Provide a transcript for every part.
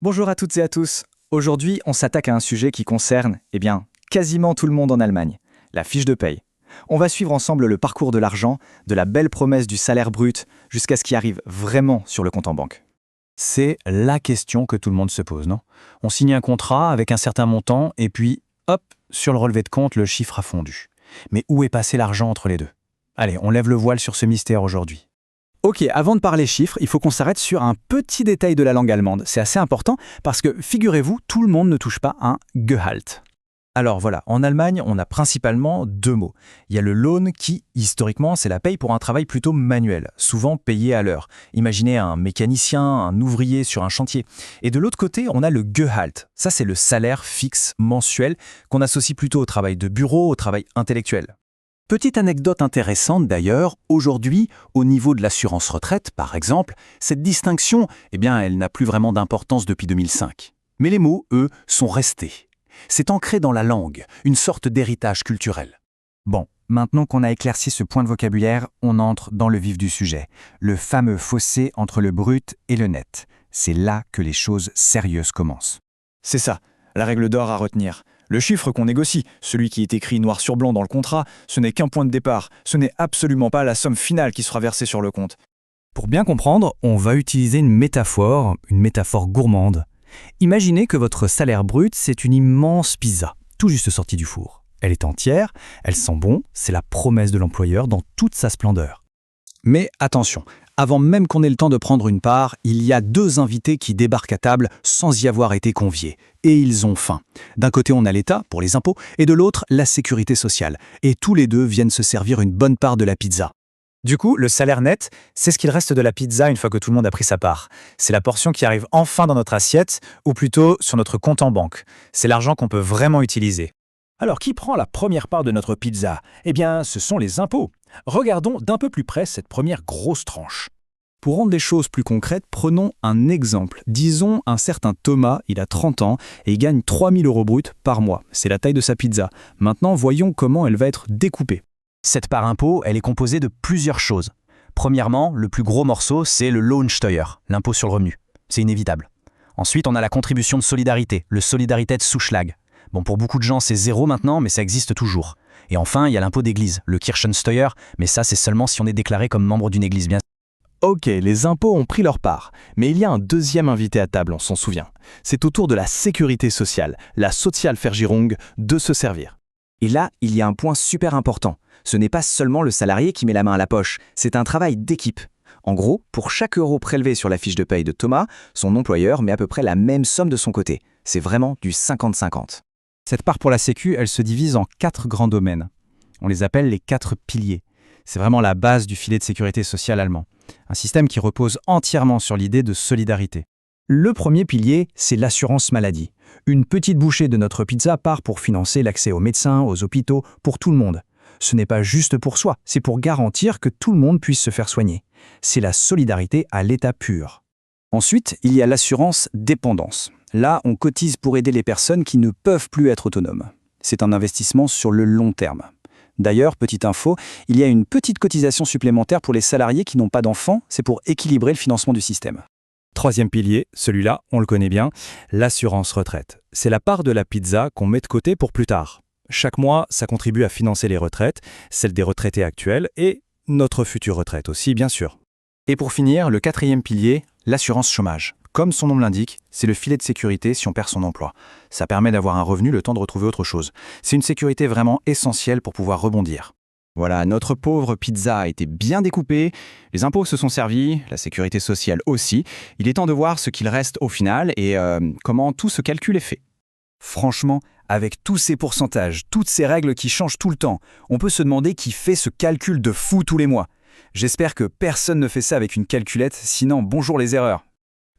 Bonjour à toutes et à tous. Aujourd'hui, on s'attaque à un sujet qui concerne, quasiment tout le monde en Allemagne, la fiche de paye. On va suivre ensemble le parcours de l'argent, de la belle promesse du salaire brut, jusqu'à ce qui arrive vraiment sur le compte en banque. C'est la question que tout le monde se pose, non? On signe un contrat avec un certain montant et puis, hop, sur le relevé de compte, le chiffre a fondu. Mais où est passé l'argent entre les deux? Allez, on lève le voile sur ce mystère aujourd'hui. Ok, avant de parler chiffres, il faut qu'on s'arrête sur un petit détail de la langue allemande. C'est assez important parce que, figurez-vous, tout le monde ne touche pas un Gehalt. Alors voilà, en Allemagne, on a principalement deux mots. Il y a le Lohn qui, historiquement, c'est la paye pour un travail plutôt manuel, souvent payé à l'heure. Imaginez un mécanicien, un ouvrier sur un chantier. Et de l'autre côté, on a le Gehalt. Ça, c'est le salaire fixe mensuel qu'on associe plutôt au travail de bureau, au travail intellectuel. Petite anecdote intéressante d'ailleurs, aujourd'hui, au niveau de l'assurance retraite, par exemple, cette distinction, elle n'a plus vraiment d'importance depuis 2005. Mais les mots, eux, sont restés. C'est ancré dans la langue, une sorte d'héritage culturel. Bon, maintenant qu'on a éclairci ce point de vocabulaire, on entre dans le vif du sujet. Le fameux fossé entre le brut et le net. C'est là que les choses sérieuses commencent. C'est ça, la règle d'or à retenir. Le chiffre qu'on négocie, celui qui est écrit noir sur blanc dans le contrat, ce n'est qu'un point de départ, ce n'est absolument pas la somme finale qui sera versée sur le compte. Pour bien comprendre, on va utiliser une métaphore gourmande. Imaginez que votre salaire brut, c'est une immense pizza, tout juste sortie du four. Elle est entière, elle sent bon, c'est la promesse de l'employeur dans toute sa splendeur. Mais attention, avant même qu'on ait le temps de prendre une part, il y a deux invités qui débarquent à table sans y avoir été conviés. Et ils ont faim. D'un côté, on a l'État, pour les impôts, et de l'autre, la sécurité sociale. Et tous les deux viennent se servir une bonne part de la pizza. Du coup, le salaire net, c'est ce qu'il reste de la pizza une fois que tout le monde a pris sa part. C'est la portion qui arrive enfin dans notre assiette, ou plutôt sur notre compte en banque. C'est l'argent qu'on peut vraiment utiliser. Alors, qui prend la première part de notre pizza? Ce sont les impôts. Regardons d'un peu plus près cette première grosse tranche. Pour rendre les choses plus concrètes, prenons un exemple. Disons un certain Thomas, il a 30 ans et il gagne 3 000 € bruts par mois. C'est la taille de sa pizza. Maintenant, voyons comment elle va être découpée. Cette part impôt, elle est composée de plusieurs choses. Premièrement, le plus gros morceau, c'est le Lohnsteuer, l'impôt sur le revenu. C'est inévitable. Ensuite, on a la contribution de solidarité, le Solidaritätszuschlag. Bon, pour beaucoup de gens, c'est zéro maintenant, mais ça existe toujours. Et enfin, il y a l'impôt d'église, le Kirchensteuer, mais ça, c'est seulement si on est déclaré comme membre d'une église, bien. Ok, les impôts ont pris leur part, mais il y a un deuxième invité à table, on s'en souvient. C'est au tour de la sécurité sociale, la Sozialversicherung, de se servir. Et là, il y a un point super important. Ce n'est pas seulement le salarié qui met la main à la poche, c'est un travail d'équipe. En gros, pour chaque euro prélevé sur la fiche de paye de Thomas, son employeur met à peu près la même somme de son côté. C'est vraiment du 50-50. Cette part pour la Sécu, elle se divise en 4 grands domaines. On les appelle les 4 piliers. C'est vraiment la base du filet de sécurité sociale allemand. Un système qui repose entièrement sur l'idée de solidarité. Le premier pilier, c'est l'assurance maladie. Une petite bouchée de notre pizza part pour financer l'accès aux médecins, aux hôpitaux, pour tout le monde. Ce n'est pas juste pour soi, c'est pour garantir que tout le monde puisse se faire soigner. C'est la solidarité à l'état pur. Ensuite, il y a l'assurance dépendance. Là, on cotise pour aider les personnes qui ne peuvent plus être autonomes. C'est un investissement sur le long terme. D'ailleurs, petite info, il y a une petite cotisation supplémentaire pour les salariés qui n'ont pas d'enfants, c'est pour équilibrer le financement du système. Troisième pilier, celui-là, on le connaît bien, l'assurance retraite. C'est la part de la pizza qu'on met de côté pour plus tard. Chaque mois, ça contribue à financer les retraites, celles des retraités actuels et notre future retraite aussi, bien sûr. Et pour finir, le quatrième pilier, l'assurance chômage. Comme son nom l'indique, c'est le filet de sécurité si on perd son emploi. Ça permet d'avoir un revenu le temps de retrouver autre chose. C'est une sécurité vraiment essentielle pour pouvoir rebondir. Voilà, notre pauvre pizza a été bien découpée, les impôts se sont servis, la sécurité sociale aussi. Il est temps de voir ce qu'il reste au final et comment tout ce calcul est fait. Franchement, avec tous ces pourcentages, toutes ces règles qui changent tout le temps, on peut se demander qui fait ce calcul de fou tous les mois. J'espère que personne ne fait ça avec une calculette, sinon bonjour les erreurs.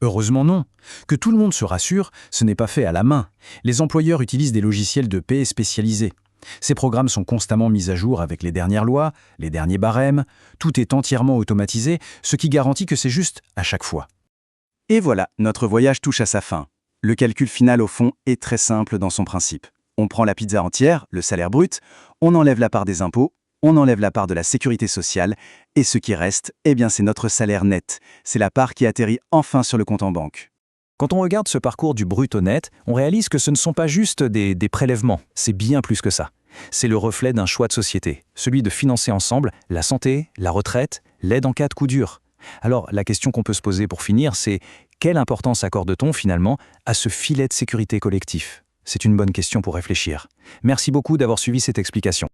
Heureusement non. Que tout le monde se rassure, ce n'est pas fait à la main. Les employeurs utilisent des logiciels de paie spécialisés. Ces programmes sont constamment mis à jour avec les dernières lois, les derniers barèmes. Tout est entièrement automatisé, ce qui garantit que c'est juste à chaque fois. Et voilà, notre voyage touche à sa fin. Le calcul final au fond est très simple dans son principe. On prend la pizza entière, le salaire brut, on enlève la part des impôts, on enlève la part de la sécurité sociale, et ce qui reste, c'est notre salaire net. C'est la part qui atterrit enfin sur le compte en banque. Quand on regarde ce parcours du brut au net, on réalise que ce ne sont pas juste des prélèvements, c'est bien plus que ça. C'est le reflet d'un choix de société, celui de financer ensemble la santé, la retraite, l'aide en cas de coup dur. Alors, la question qu'on peut se poser pour finir, c'est quelle importance accorde-t-on finalement à ce filet de sécurité collectif ? C'est une bonne question pour réfléchir. Merci beaucoup d'avoir suivi cette explication.